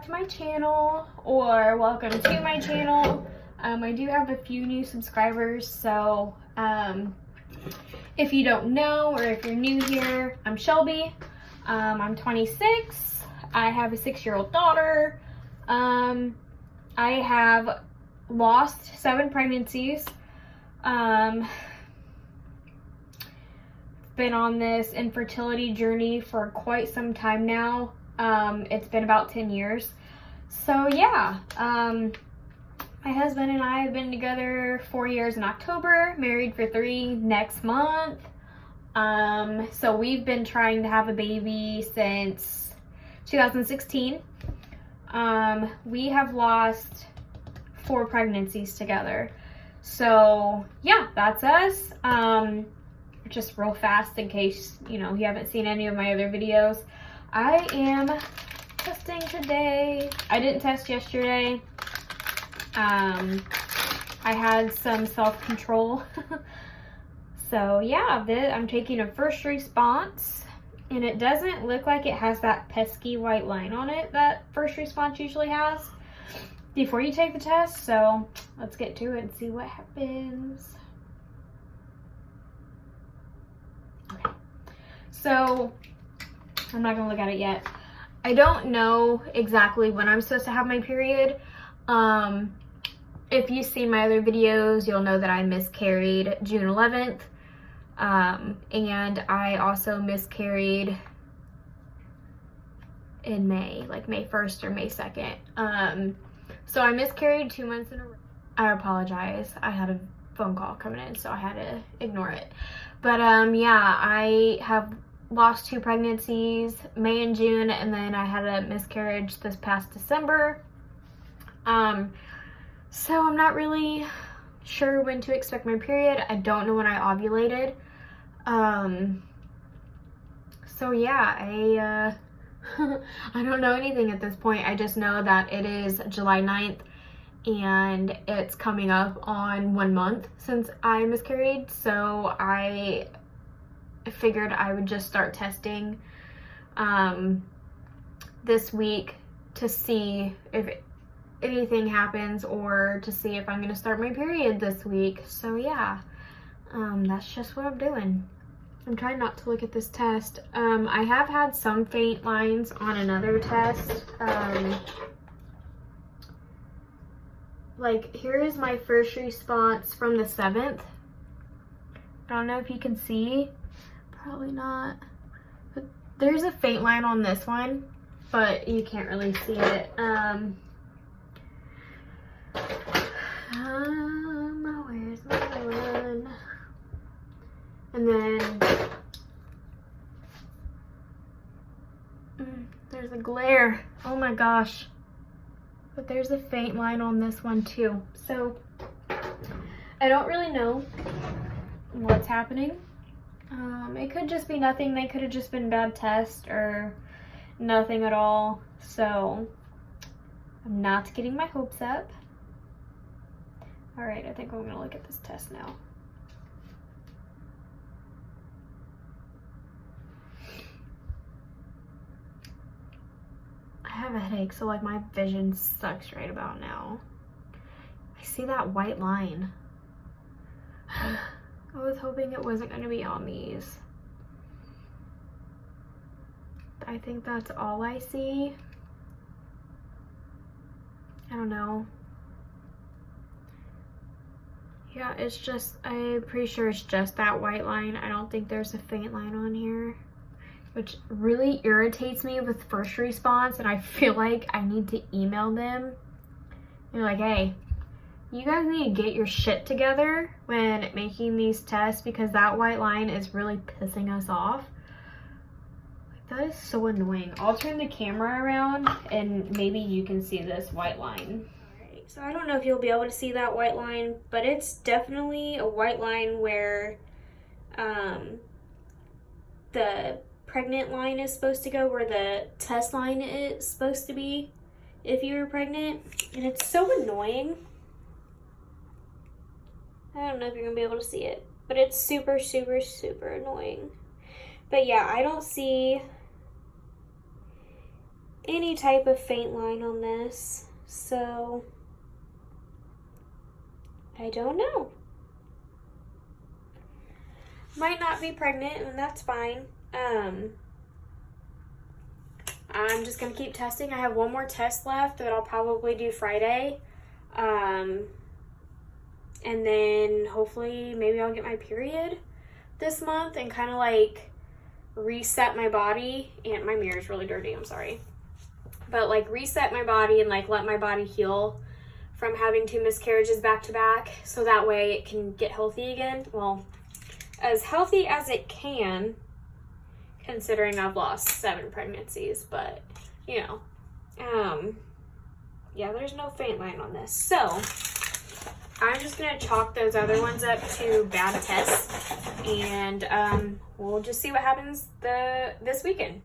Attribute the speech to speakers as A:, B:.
A: back to my channel, or welcome to my channel. I do have a few new subscribers, so if you don't know or if you're new here, I'm Shelby. I'm 26. I have a 6-year-old daughter. I have lost 7 pregnancies. Been on this infertility journey for quite some time now. It's been about 10 years. So yeah, my husband and I have been together 4 years in October, married for 3 next month. So we've been trying to have a baby since 2016. We have lost 4 pregnancies together. So yeah, that's us. Just real fast, in case you haven't seen any of my other videos, I am testing today. I didn't test yesterday. I had some self-control. So yeah, I'm taking a first response, and it doesn't look like it has that pesky white line on it that first response usually has before you take the test. So let's get to it and see what happens. Okay, so I'm not gonna look at it yet. I don't know exactly when I'm supposed to have my period. If you've seen my other videos, you'll know that I miscarried June 11th. And I also miscarried in May, like May 1st or May 2nd. So I miscarried 2 months in a row. I apologize. I had a phone call coming in, so I had to ignore it. But yeah, I have lost 2 pregnancies, May and June, and then I had a miscarriage this past December. So I'm not really sure when to expect my period. I don't know when I ovulated. So yeah, I don't know anything at this point. I just know that it is July 9th and it's coming up on 1 month since I miscarried. So I figured I would just start testing this week to see if anything happens, or to see if I'm gonna start my period this week. So yeah, that's just what I'm doing. I'm trying not to look at this test. I have had some faint lines on another test. Like, here is my first response from the 7th. I don't know if you can see, probably not, but there's a faint line on this one, but you can't really see it. Where's my one? And then there's a glare. Oh my gosh. But there's a faint line on this one too. So I don't really know what's happening. It could just be nothing. They could have just been bad tests or nothing at all. So I'm not getting my hopes up. All right, I think I'm gonna look at this test now. I have a headache, so like my vision sucks right about now. I see that white line. I was hoping it wasn't gonna be on these. I think that's all I see. I don't know. Yeah, it's just, I'm pretty sure it's just that white line. I don't think there's a faint line on here, which really irritates me with first response, and I feel like I need to email them. You're like, hey, you guys need to get your shit together when making these tests, because that white line is really pissing us off. Like, that is so annoying. I'll turn the camera around and maybe you can see this white line. So I don't know if you'll be able to see that white line, but it's definitely a white line where the pregnant line is supposed to go, where the test line is supposed to be if you were pregnant. And it's so annoying. I don't know if you're gonna be able to see it, but it's super, super, super annoying. But yeah, I don't see
B: any type of faint line on this, so I don't know. Might not be pregnant, and that's fine. I'm just gonna keep testing. I have one more test left that I'll probably do Friday. And then hopefully maybe I'll get my period this month and kind of like reset my body. And my mirror's really dirty, I'm sorry. But like reset my body and like let my body heal from having 2 miscarriages back to back, so that way it can get healthy again. Well, as healthy as it can, considering I've lost 7 pregnancies, but you know, yeah, there's no faint line on this. So I'm just gonna chalk those other ones up to bad tests, and we'll just see what happens this weekend.